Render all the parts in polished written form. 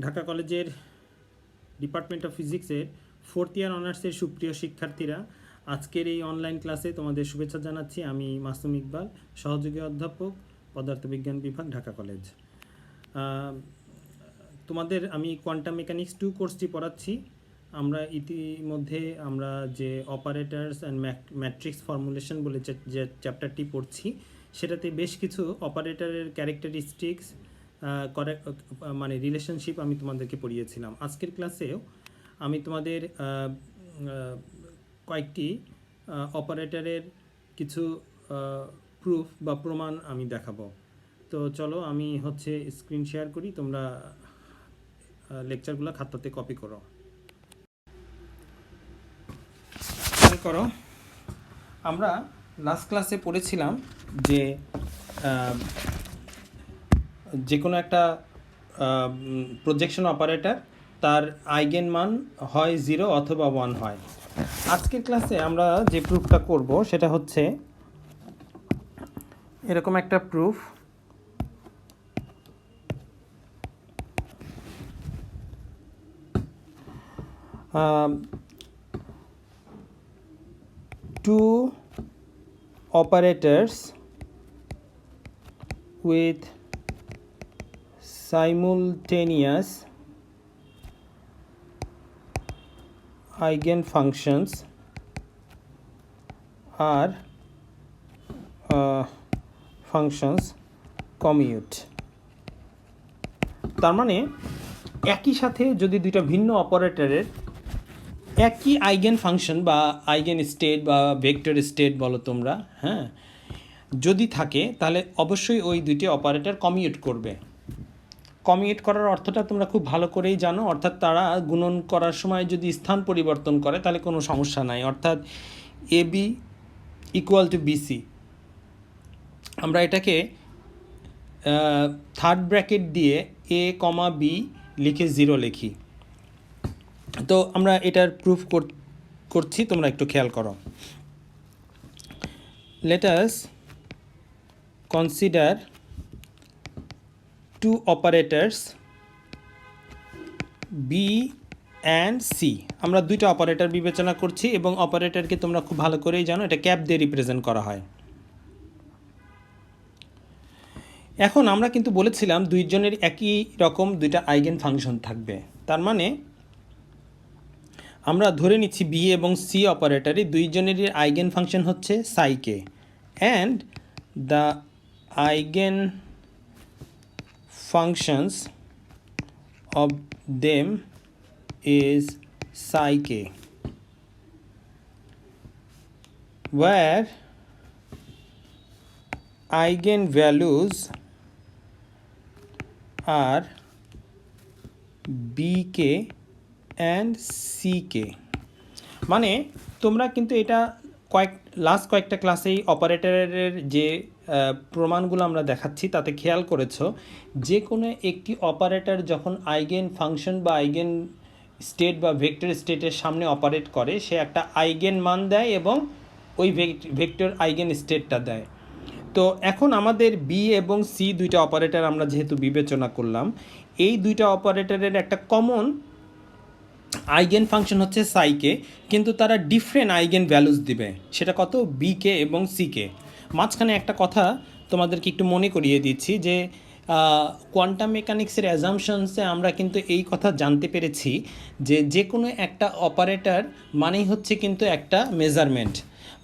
ঢাকা কলেজের department of ফিজিক্সের fourth year অনার্সের সুপ্রিয় শিক্ষার্থীরা, আজকের এই অনলাইন ক্লাসে তোমাদের শুভেচ্ছা জানাচ্ছি। আমি মাসুম ইকবাল, সহযোগী অধ্যাপক, পদার্থবিজ্ঞান বিভাগ, ঢাকা কলেজ। তোমাদের আমি কোয়ান্টাম মেকানিক্স 2 কোর্সটি পড়াচ্ছি। আমরা ইতিমধ্যে যে অপারেটরস অ্যান্ড ম্যাট্রিক্স ফর্মুলেশন বলে যে চ্যাপ্টারটি পড়ছি, সেটাতে বেশ কিছু অপারেটরের ক্যারেক্টারিস্টিক্স মানে রিলেশনশিপ আমি তোমাদেরকে পড়িয়েছিলাম। আজকের ক্লাসেও আমি তোমাদের কয়েকটি অপারেটরের কিছু প্রুফ বা প্রমাণ আমি দেখাবো। তো চলো আমি স্ক্রিন শেয়ার করি, তোমরা লেকচারগুলো খাতাতে কপি করো। আমরা লাস্ট ক্লাসে পড়েছিলাম যে কোনো একটা প্রজেকশন অপারেটর তার আইগেন মান হয় 0 অথবা 1 হয়। আজকের ক্লাসে আমরা যে প্রুফটা করব সেটা হচ্ছে এরকম একটা proof. Two operators with simultaneous eigenfunctions are functions commute। তার মানে একই সাথে যদি দুইটা ভিন্ন অপারেটরের একই আইগেন ফাংশন বা আইগেন স্টেট বা ভেক্টর স্টেট বলো তোমরা, যদি থাকে তাহলে অবশ্যই ওই দুইটি অপারেটর কমিউট করবে। কমিউট করার অর্থটা তোমরা খুব ভালো করেই জানো, অর্থাৎ তারা গুণন করার সময় যদি স্থান পরিবর্তন করে তাহলে কোনো সমস্যা নাই। অর্থাৎ A B equal to BC, আমরা এটাকে থার্ড ব্র্যাকেট দিয়ে এ কমা বি লিখে 0 লিখি। তো আমরা এটার প্রুফ করছি, তোমরা একটু খেয়াল করো। Let us consider two operators B and C। আমরা দুইটা অপারেটর বিবেচনা করছি এবং অপারেটরকে তোমরা খুব ভালো করেই জানো, এটা ক্যাপ দিয়ে রিপ্রেজেন্ট করা হয়। এখন আমরা কিন্তু বলেছিলাম দুইজনের একই রকম দুইটা আইগেন ফাংশন থাকবে। তার মানে আমরা ধরে নিচ্ছি বি এবং সি অপারেটরে দুইজনেরই আইগেন ফাংশন হচ্ছে সাইকে, and the eigen functions of them is psi k, where eigenvalues are bk and ck। মানে তোমরা কিন্তু এটা লাস্ট কয়েকটা ক্লাসেই অপারেটরের যে প্রমাণগুলো আমরা দেখাচ্ছি তাতে খেয়াল করেছো, যে কোনো একটি অপারেটর যখন আইগেন ফাংশন বা আইগেন স্টেট বা ভেক্টর স্টেটের সামনে অপারেট করে, সে একটা আইগেন মান দেয় এবং ওই ভেক্টর আইগেন স্টেটটা দেয়। তো এখন আমাদের বি এবং সি দুইটা অপারেটর আমরা যেহেতু বিবেচনা করলাম, এই দুইটা অপারেটরের একটা কমন আইগেন ফাংশন হচ্ছে সাইকে, কিন্তু তারা ডিফারেন্ট আইগেন ভ্যালুস দিবে। সেটা কত? বিকে এবং সিকে। মাঝখানে একটা কথা তোমাদেরকে একটু মনে করিয়ে দিচ্ছি যে কোয়ান্টাম মেকানিক্সের অ্যাজাম্পশনসে আমরা কিন্তু এই কথা জানতে পেরেছি যে কোনো একটা অপারেটর মানেই হচ্ছে কিন্তু একটা মেজারমেন্ট।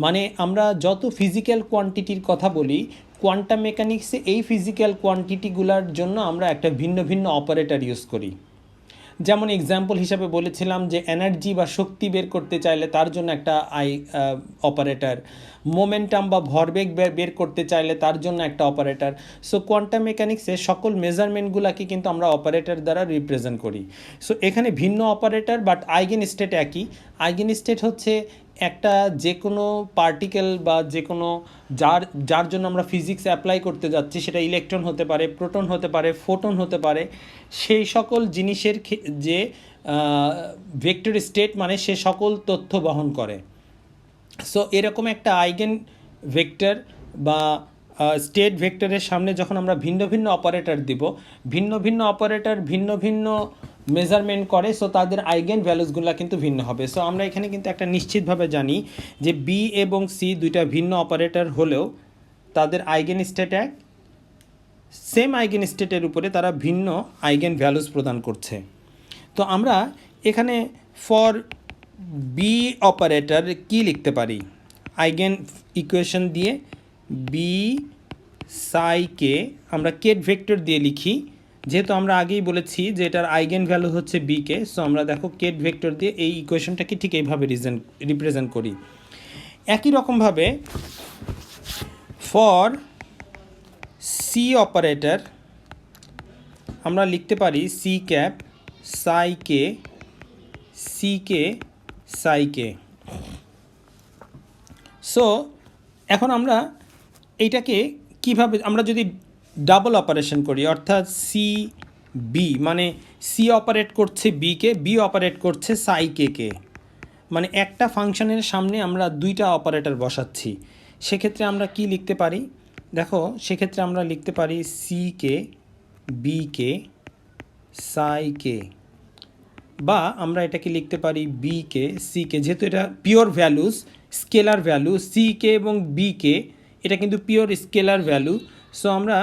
মানে আমরা যত ফিজিক্যাল কোয়ান্টিটির কথা বলি, কোয়ান্টাম মেকানিক্সে এই ফিজিক্যাল কোয়ান্টিটিগুলোর জন্য আমরা একটা ভিন্ন ভিন্ন অপারেটর ইউজ করি। যেমন এক্সাম্পল হিসাবে বলেছিলাম যে এনার্জি বা শক্তি বের করতে চাইলে তার জন্য একটা অপারেটর, মোমেন্টাম বা ভরবেগ বের করতে চাইলে তার জন্য একটা অপারেটর। সো কোয়ান্টাম মেকানিক্সে সকল মেজারমেন্টগুলোকে কিন্তু আমরা অপারেটর দ্বারা রিপ্রেজেন্ট করি। সো এখানে ভিন্ন অপারেটর, বাট আইগেন স্টেট একই। আইগেন স্টেট হচ্ছে একটা যে কোনো পার্টিকেল বা যে কোনো যার জন্য আমরা ফিজিক্স অ্যাপ্লাই করতে যাচ্ছি, সেটা ইলেকট্রন হতে পারে, প্রোটন হতে পারে, ফোটন হতে পারে, সেই সকল জিনিসের যে ভেক্টর স্টেট মানে সে সকল তথ্য বহন করে। সো এরকম একটা আইগেন ভেক্টর বা স্টেট ভেক্টরের সামনে যখন আমরা ভিন্ন ভিন্ন অপারেটর দিব, ভিন্ন ভিন্ন অপারেটর ভিন্ন ভিন্ন মেজারমেন্ট করে, সো তাদের আইগেন ভ্যালুসগুলো কিন্তু ভিন্ন হবে। সো আমরা এখানে কিন্তু একটা নিশ্চিতভাবে জানি যে বি এবং সি দুইটা ভিন্ন অপারেটর হলেও তাদের আইগেন স্টেট এক, সেম আইগেন স্টেটের উপরে তারা ভিন্ন আইগেন ভ্যালুস প্রদান করছে। তো আমরা এখানে ফর বি অপারেটর কি লিখতে পারি? আইগেন ইকুয়েশন দিয়ে বি সাইকে আমরা কেট ভেক্টর দিয়ে লিখি, যেহেতু আমরা আগেই বলেছি যে এটার আইগেন ভ্যালু হচ্ছে বিকে। সো আমরা দেখো কেট ভেক্টর দিয়ে এই ইকুয়েশনটাকে ঠিক এইভাবে রিপ্রেজেন্ট করি। একই রকমভাবে ফর সি অপারেটর আমরা লিখতে পারি সি ক্যাপ সাইকে সিকে সাইকে। সো এখন আমরা এইটাকে কিভাবে, আমরা যদি ডাবল অপারেশন করি অর্থাৎ সি বি, মানে সি অপারেট করছে বিকে, বি অপারেট করছে সাইকে, মানে একটা ফাংশনের সামনে আমরা দুইটা অপারেটর বসাচ্ছি, সেক্ষেত্রে আমরা কি লিখতে পারি? দেখো সেক্ষেত্রে আমরা লিখতে পারি সিকে বিকে সাইকে, বা আমরা এটাকে লিখতে পারি বিকে সিকে, যেহেতু এটা পিওর ভ্যালুস স্কেলার ভ্যালু, সিকে এবং বিকে এটা কিন্তু পিওর স্কেলার ভ্যালু। সো আমরা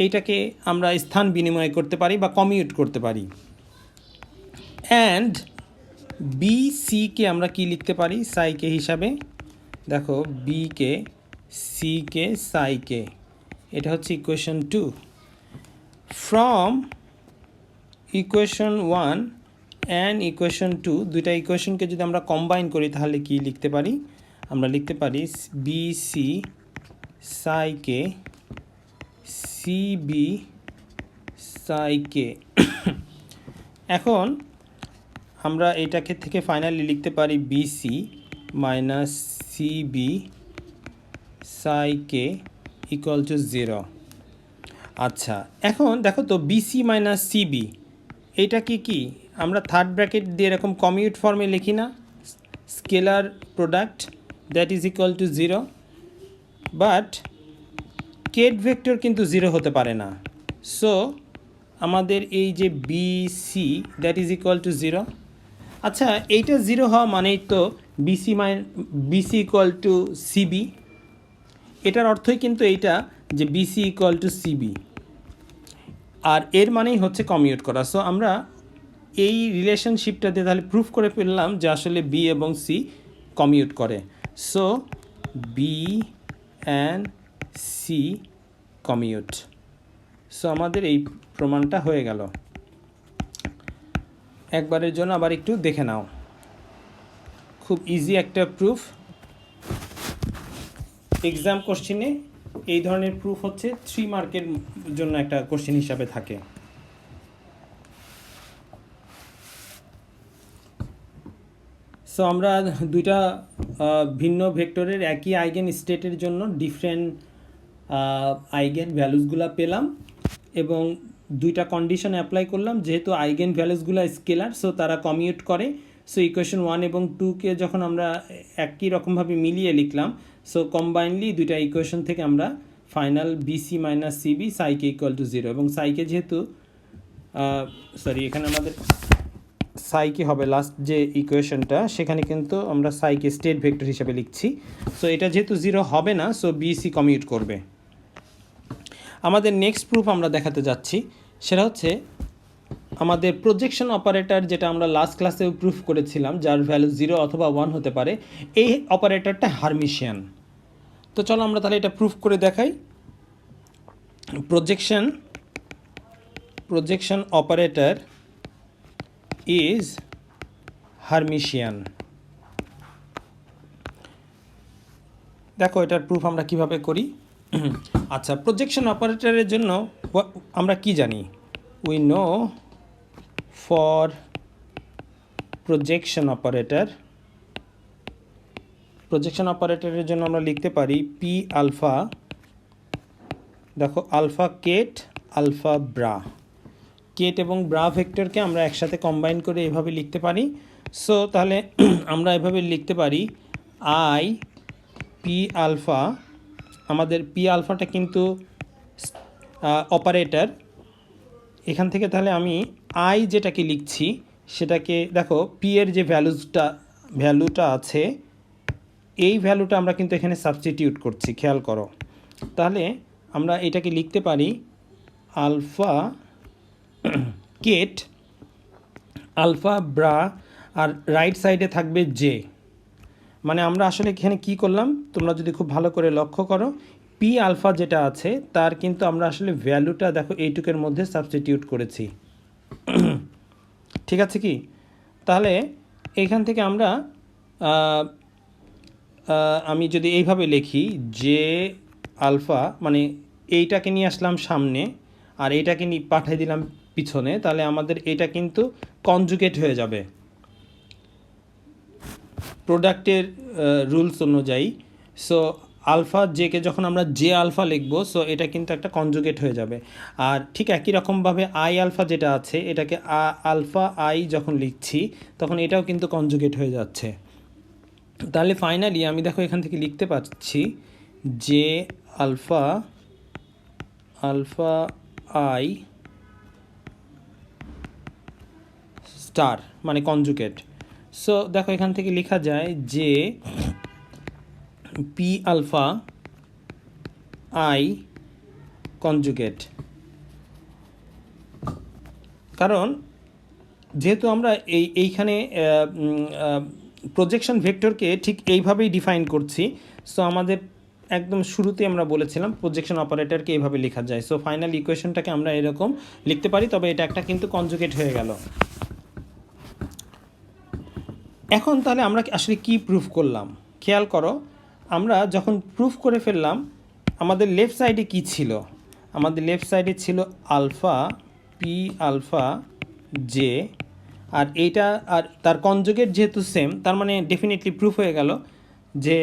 এইটাকে আমরা স্থান বিনিময় করতে পারি বা কমিউট করতে পারি। অ্যান্ড বি সিকে আমরা কি লিখতে পারি সাইকে হিসাবে? দেখো বিকে সিকে সাইকে, এটা হচ্ছে equation 2। From equation 1 and equation 2, দুইটা ইকুয়েশনকে যদি আমরা কম্বাইন করি তাহলে কি লিখতে পারি? আমরা লিখতে পারি বি সি সাইকে সিবি সাইকে। এখন আমরা এটাকে থেকে ফাইনালি লিখতে পারি বিসি মাইনাস সিবি সাইকে ইকুয়াল টু 0। আচ্ছা, এখন দেখো তো বিসি মাইনাস সিবি এটা কি আমরা থার্ড ব্র্যাকেট দিয়ে এরকম কমিউট ফর্মে লিখি না? Scalar product that is equal to 0, but ket vector কিন্তু 0 হতে পারে না। সো আমাদের এই যে BC that is equal to 0। আচ্ছা, এইটা 0 হওয়া মানেই তো বিসি ইকুয়াল টু সিবি, এটার অর্থই কিন্তু এইটা যে বিসি ইকুয়াল টু সিবি, আর এর মানেই হচ্ছে কমিউট করা। সো আমরা এই রিলেশনশিপটা দিয়ে তাহলে প্রুফ করে ফেললাম যে আসলে বি এবং সি কমিউট করে। So B and C commute. So আমাদের এই প্রমাণটা হয়ে গেল। একবারের জন্য আবার একটু দেখে নাও, খুব ইজি একটা প্রুফ। এক্সাম কোশ্চেনে এই ধরনের প্রুফ হচ্ছে 3 মার্কের জন্য একটা কোশ্চেন হিসাবে থাকে। সো আমরা দুইটা ভিন্ন ভেক্টরের একই আইগেন স্টেটের জন্য ডিফারেন্ট আইগেন ভ্যালুসগুলো পেলাম এবং দুইটা কন্ডিশন অ্যাপ্লাই করলাম। যেহেতু আইগেন ভ্যালুসগুলো স্কেলার, সো তারা কমিউট করে। সো ইকুয়েশন 1 এবং 2কে যখন আমরা একই রকমভাবে মিলিয়ে লিখলাম, সো কম্বাইনলি দুইটা ইকুয়েশন থেকে আমরা ফাইনাল বিসি মাইনাস সিবি সাইকে ইকুয়াল টু 0, এবং সাইকে যেহেতু এখানে আমাদের সাইকে হবে লাস্ট যে ইকুয়েশনটা, সেখানে কিন্তু আমরা সাইকে স্টেট ভেক্টর হিসেবে লিখছি। সো এটা যেহেতু 0 হবে না, সো বিসি কমিউট করবে। আমাদের নেক্সট প্রুফ আমরা দেখাতে যাচ্ছি, সেটা হচ্ছে আমাদের প্রজেকশন অপারেটর, যেটা আমরা লাস্ট ক্লাসেও প্রুফ করেছিলাম, যার ভ্যালু 0 অথবা 1 হতে পারে। এই অপারেটরটা হারমিশিয়ান। তো চলো আমরা তাহলে এটা প্রুফ করে দেখাই। Projection operator is Hermitian. দেখো এটার প্রুফ আমরা কিভাবে করি। আচ্ছা, প্রজেকশন অপারেটরের জন্য আমরা কি জানি? উই নো ফর প্রজেকশন অপারেটরের জন্য আমরা লিখতে পারি পি আলফা। দেখো alpha ket, alpha bra, ket এবং ব্রা ভেক্টরকে আমরা একসাথে কম্বাইন করে এভাবে লিখতে পারি। সো তাহলে আমরা এভাবে লিখতে পারি আই পি আলফা। আমাদের পি আলফাটা কিন্তু অপারেটর, এখান থেকে তাহলে আমি আই যেটাকে লিখছি সেটাকে দেখো পি এর যে ভ্যালুটা আছে এই ভ্যালুটা আমরা কিন্তু এখানে সাবস্টিটিউট করছি, খেয়াল করো। তাহলে আমরা এটাকে লিখতে পারি আলফা কেট আলফা ব্রা আর রাইট সাইডে থাকবে জে। মানে আমরা আসলে এখানে কি করলাম তোমরা যদি খুব ভালো করে লক্ষ্য করো, পি আলফা যেটা আছে তার কিন্তু আমরা আসলে ভ্যালুটা দেখো এইটুকের মধ্যে সাবস্টিটিউট করেছি। ঠিক আছে কি? তাহলে এইখান থেকে আমরা আমি যদি এইভাবে লিখি যে আলফা, মানে এইটাকে নিয়ে আসলাম সামনে আর এইটাকে নিয়ে পাঠিয়ে দিলাম পিছনে, তাহলে আমাদের এটা কিন্তু কনজুগেট হয়ে যাবে প্রোডাক্টের রুলস অনুযায়ী। সো আলফা জেকে যখন আমরা জে আলফা লিখব, সো এটা কিন্তু একটা কনজুগেট হয়ে যাবে। আর ঠিক একই রকমভাবে আই আলফা যেটা আছে এটাকে আলফা আই যখন লিখছি তখন এটাও কিন্তু কনজুগেট হয়ে যাচ্ছে। তাহলে ফাইনালি আমি দেখো এখান থেকে লিখতে পাচ্ছি যে আলফা আলফা আই স্টার মানে কনজুগেট। সো দেখো এখান থেকে লেখা যায় যে পি আলফা আই কনজুগেট। কারণ যেহেতু আমরা এইখানে প্রজেকশন ভেক্টরকে ঠিক এইভাবেই ডিফাইন করছি, সো আমাদের একদম শুরুতে আমরা বলেছিলাম প্রজেকশন অপারেটরকে এইভাবে লেখা যায়। সো ফাইনাল ইকুয়েশনটাকে আমরা এরকম লিখতে পারি, তবে এটা একটা কিন্তু কনজুগেট হয়ে গেল। এখন তাহলে আমরা আসলে কি প্রুফ করলাম খেয়াল করো। আমরা যখন প্রুফ করে ফেললাম, আমাদের লেফট সাইডে কি ছিল? আমাদের লেফট সাইডে ছিল আলফা পি আলফা জে, আর এইটা আর তার কনজুগেট যেহেতু সেম, তার মানে ডেফিনেটলি প্রুফ হয়ে গেল যে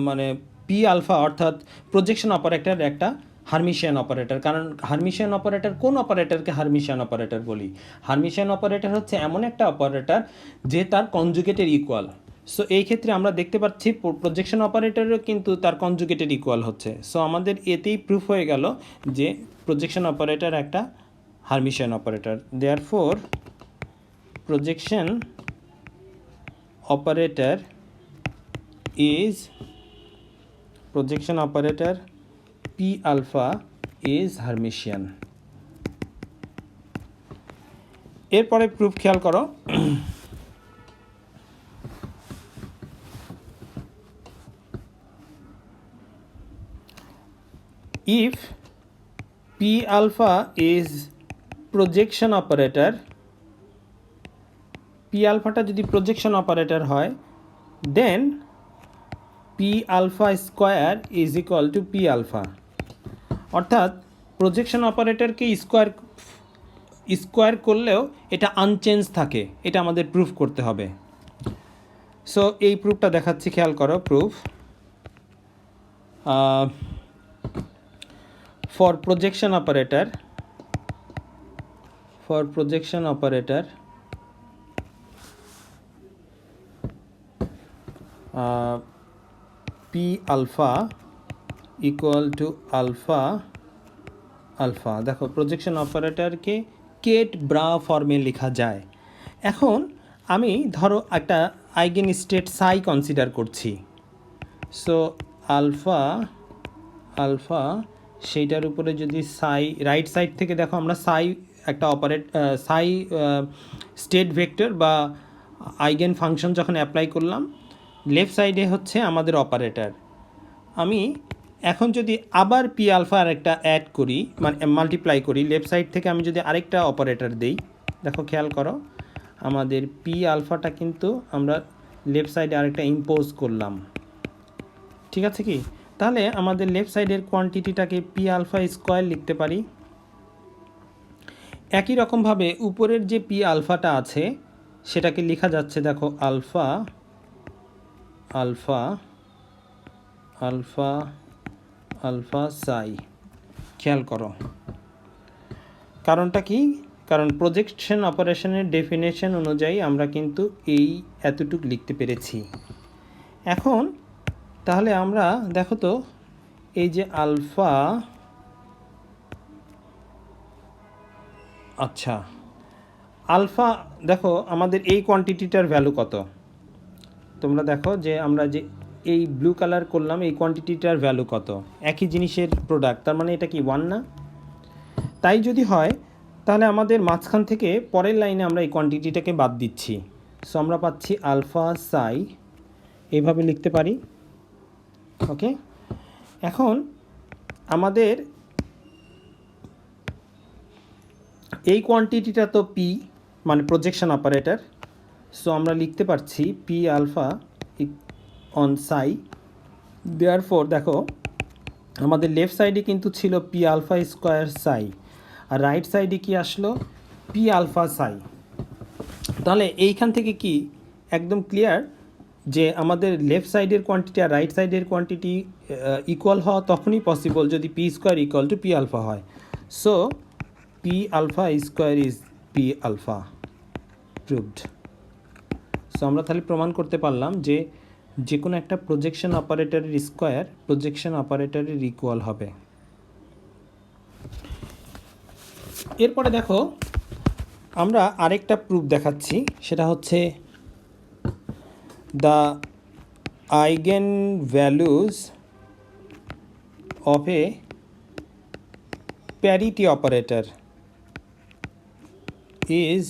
মানে পি আলফা অর্থাৎ প্রজেকশন অপারেটর একটা হারমিশিয়ান অপারেটর। কারণ হারমিশিয়ান অপারেটর কোন অপারেটরকে হারমিশিয়ান অপারেটর বলি? হারমিশিয়ান অপারেটর হচ্ছে এমন একটা অপারেটর যে তার কনজুগেটের ইকুয়াল। সো এই ক্ষেত্রে আমরা দেখতে পাচ্ছি প্রজেকশন অপারেটরও কিন্তু তার কনজুগেটের ইকুয়াল হচ্ছে। সো আমাদের এতেই প্রুফ হয়ে গেল যে প্রজেকশন অপারেটর একটা Hermitian operator. Therefore projection operator P alpha is Hermitian. এরপরে প্রুফ খেয়াল করো। if P alpha is projection operator, P alpha টা যদি প্রজেকশন অপারেটর হয়, then P alpha square is equal to P alpha। অর্থাৎ projection অপারেটরকে square করলেও এটা unchange থাকে, এটা আমাদের প্রুফ করতে হবে। সো এই প্রুফটা দেখাচ্ছি, খেয়াল করো। Proof for projection operator P alpha equal to alpha। দেখো প্রজেকশন অপারেটরকে কেট ব্রা ফর্মে লেখা যায়। এখন আমি ধরো একটা আইগেন স্টেট সাই কনসিডার করছি। সো আলফা সেইটার উপরে যদি সাই, রাইট সাইড থেকে দেখো আমরা সাই একটা সাই স্টেট ভেক্টর বা আইগেন ফাংশন যখন অ্যাপ্লাই করলাম, লেফট সাইডে হচ্ছে আমাদের অপারেটর। আমি এখন যদি আবার পি আলফা আরেকটা অ্যাড করি, মানে মাল্টিপ্লাই করি, লেফট সাইড থেকে আমি যদি আরেকটা অপারেটর দেই, দেখো খেয়াল করো আমাদের পি আলফাটা কিন্তু আমরা লেফট সাইডে আরেকটা ইম্পোজ করলাম। ঠিক আছে কি? তাহলে আমাদের লেফট সাইডের কোয়ান্টিটিটাকে পি আলফা স্কোয়ার লিখতে পারি। একই রকমভাবে উপরের যে পি আলফাটা আছে সেটাকে লেখা যাচ্ছে, দেখো আলফা আলফা আলফা আলফা সাই। খেয়াল করো কারণটা কি? কারণ প্রজেকশন অপারেশনের ডেফিনেশন অনুযায়ী আমরা কিন্তু এই এতটুকু লিখতে পেরেছি। এখন তাহলে আমরা দেখো তো এই যে আলফা আচ্ছা, আলফা দেখো আমাদের এই কোয়ান্টিটিটার ভ্যালু কত, তোমরা দেখো যে আমরা যে এই ব্লু কালার করলাম এই কোয়ান্টিটিটার ভ্যালু কত, একই জিনিসের প্রোডাক্ট, তার মানে এটা কি 1 না? তাই যদি হয় তাহলে আমাদের মাঝখান থেকে পরের লাইনে আমরা এই কোয়ান্টিটিটাকে বাদ দিচ্ছি। সো আমরা পাচ্ছি আলফা সাই, এইভাবে লিখতে পারি। ওকে, এখন আমাদের এই কোয়ান্টিটিটা তো পি মানে প্রজেকশন অপারেটর, সো আমরা লিখতে পারছি P alpha on Sai. Therefore দেখো আমাদের লেফট সাইডে কিন্তু ছিল পি আলফা স্কোয়ার সাই, আর রাইট সাইডে কি আসলো পি আলফা সাই। তাহলে এইখান থেকে কি একদম ক্লিয়ার যে আমাদের লেফট সাইডের কোয়ান্টিটি আর রাইট সাইডের কোয়ান্টিটি ইকুয়াল হওয়া তখনই পসিবল যদি P square equal to P alpha হয়। So P alpha square is P alpha, proved. So আমরা তাহলে প্রমাণ করতে পারলাম যে যে কোনো একটা প্রজেকশন অপারেটরের স্কোয়ার প্রজেকশন অপারেটরের ইকুয়াল হবে। এরপরে দেখো আমরা আরেকটা প্রুফ দেখাচ্ছি, সেটা হচ্ছে the eigen values of A parity operator is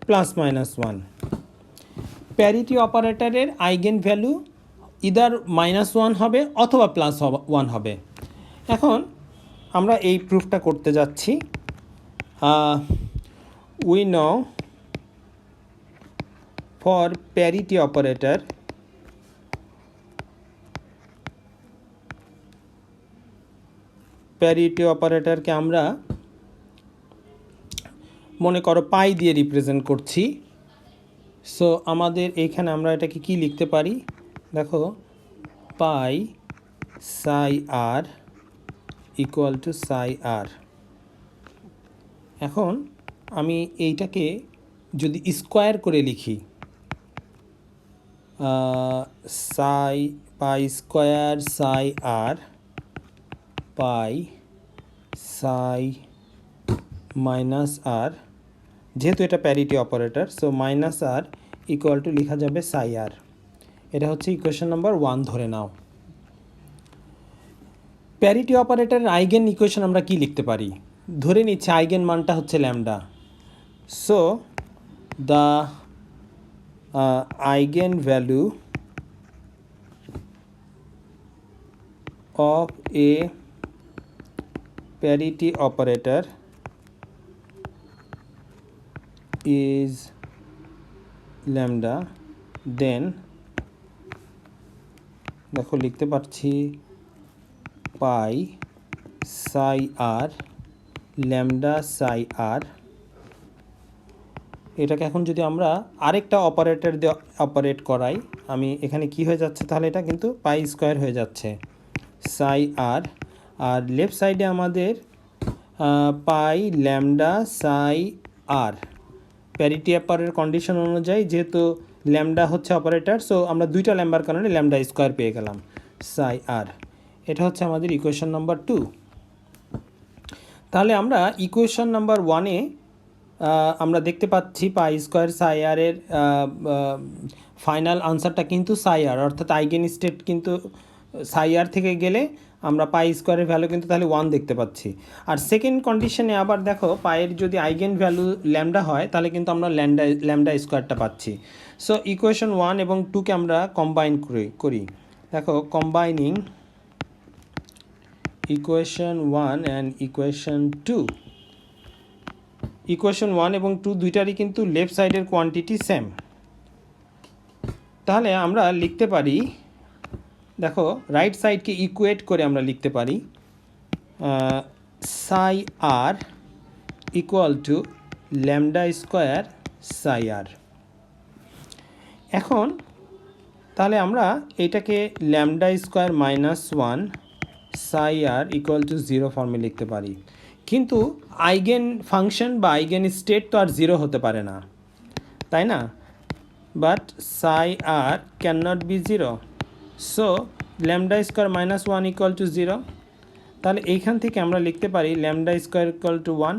plus minus 1। Parity অপারেটরের আইগেন ভ্যালু ইদার -1 হবে অথবা +1 হবে। এখন আমরা এই প্রুফটা করতে যাচ্ছি। We know for parity operator অপারেটরকে আমরা মনে করো পাই দিয়ে রিপ্রেজেন্ট করছি। সো আমাদের এইখানে আমরা এটাকে কি লিখতে পারি, দেখো পাই সাই আর ইকুয়াল টু সাই আর। এখন আমি এইটাকে যদি স্কোয়ার করে লিখি, সাই পাই স্কোয়ার সাই আর পাই সাই মাইনাস আর, যেহেতু এটা parity operator so minus R equal to লেখা যাবে সাই আর। এটা হচ্ছে ইকুয়েশন নাম্বার 1 ধরে নাও। প্যারিটি অপারেটরের আইগেন ইকুয়েশন আমরা কি লিখতে পারি, ধরে নিচ্ছে আইগেন মানটা হচ্ছে lambda. So the eigen value of A parity operator is lambda, then দেখো লিখতে পারছি পাই সাই আর ল্যামডা সাই আর। এটাকে এখন যদি আমরা আরেকটা অপারেটর দিয়ে অপারেট করাই, আমি এখানে কি হয়ে যাচ্ছে তাহলে এটা কিন্তু পাই স্কোয়ার হয়ে যাচ্ছে সাই আর, আর লেফট সাইডে আমাদের পাই ল্যামডা সাই আর। প্যারিটি অপারেটর কন্ডিশন অনুযায়ী যেহেতু ল্যামডা হচ্ছে অপারেটর, সো আমরা দুইটা ল্যাম্বার কারণে ল্যামডা স্কোয়ার পেয়ে গেলাম সাই আর। এটা হচ্ছে আমাদের ইকুয়েশন নাম্বার 2। তাহলে আমরা ইকুয়েশন নাম্বার 1-এ আমরা দেখতে পাচ্ছি পাই স্কোয়ার সাই আর এর ফাইনাল আনসারটা কিন্তু সাই আর, অর্থাৎ আইগেন স্টেট কিন্তু সাই আর থেকে গেলে আমরা পাই স্কোয়ারের ভ্যালু কিন্তু তাহলে 1 দেখতে পাচ্ছি। আর সেকেন্ড কন্ডিশনে আবার দেখো পায়ের যদি আইগেন ভ্যালু ল্যামডা হয় তাহলে কিন্তু আমরা ল্যামডা স্কোয়ারটা পাচ্ছি। সো ইকুয়েশন 1 এবং 2কে আমরা কম্বাইন করি। দেখো combining equation 1 and equation 2, equation 1 এবং 2 দুইটারই কিন্তু লেফট সাইডের কোয়ান্টিটি সেম। তাহলে আমরা লিখতে পারি, দেখো রাইট সাইডকে ইকুয়েট করে আমরা লিখতে পারি psi R equal to lambda square psi R. এখন তাহলে আমরা এটাকে lambda square -1 Sai R equal to 0 ফর্মে লিখতে পারি। কিন্তু আইগেন ফাংশন বা আইগেন স্টেট তো আর 0 হতে পারে না, তাই না? But psi R can not be 0, so lambda square -1 equal to 0। তাহলে এইখান থেকে আমরা লিখতে পারি lambda square equal to 1,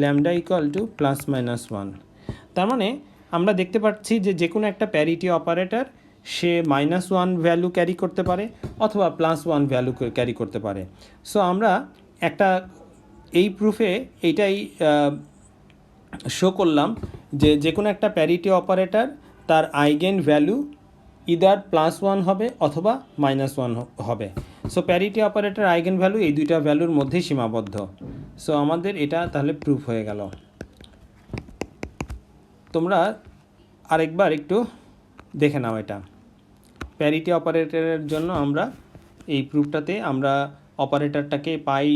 lambda equal to plus minus one. তার মানে আমরা দেখতে পাচ্ছি যে যে কোনো একটা প্যারিটি অপারেটর সে মাইনাস ওয়ান ভ্যালু ক্যারি করতে পারে অথবা প্লাস ওয়ান ভ্যালু ক্যারি করতে পারে। সো আমরা একটা এই প্রুফে এইটাই শো করলাম যে যে কোনো একটা প্যারিটি অপারেটর তার eigen value either plus one হবে অথবা মাইনাস ওয়ান হবে। So parity operator eigen value এই দুইটা ভ্যালুর মধ্যেই সীমাবদ্ধ। সো আমাদের এটা তাহলে প্রুফ হয়ে গেল। তোমরা আরেকবার একটু দেখে নাও এটা। প্যারিটি অপারেটরের জন্য আমরা এই প্রুফটাতে আমরা অপারেটরটাকে পাই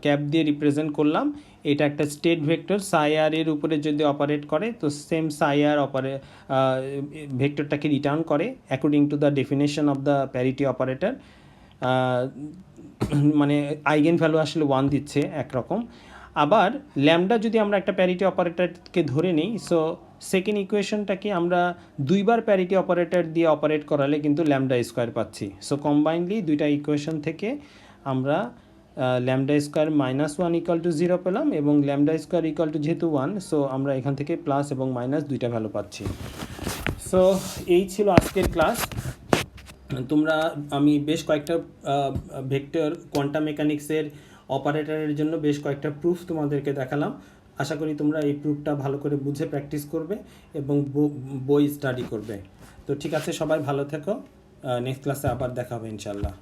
ক্যাপ দিয়ে রিপ্রেজেন্ট করলাম। এটা একটা স্টেট ভেক্টর সাই আর এর উপরে যদি অপারেট করে তো সেম সাই আর ভেক্টরটাকে রিটার্ন করে according to the definition of the parity operator. মানে আইগেন ভ্যালু আসলে ওয়ান দিচ্ছে একরকম। আবার ল্যামডা যদি আমরা একটা প্যারিটি অপারেটরকে ধরে নিই, সো সেকেন্ড ইকুয়েশনটাকে আমরা দুইবার প্যারিটি অপারেটর দিয়ে অপারেট করালে কিন্তু ল্যামডা স্কোয়ার পাচ্ছি। সো কম্বাইনলি দুইটা ইকুয়েশন থেকে আমরা lambda square minus one equal to zero পেলাম এবং ল্যামডা স্কোয়ার ইকুয়াল টু যেহেতু ওয়ান, সো আমরা এখান থেকে প্লাস এবং মাইনাস দুইটা ভ্যালু পাচ্ছি। সো এই ছিল আজকের ক্লাস। তোমরা আমি বেশ কয়েকটা ভেক্টর কোয়ান্টাম মেকানিক্সের অপারেটরের জন্য বেশ কয়েকটা প্রুফ তোমাদেরকে দেখালাম। আশা করি তোমরা এই প্রুফটা ভালো করে বুঝে প্র্যাকটিস করবে এবং বই স্টাডি করবে। তো ঠিক আছে, সবাই ভালো থেকো। নেক্সট ক্লাসে আবার দেখা হবে ইনশাল্লাহ।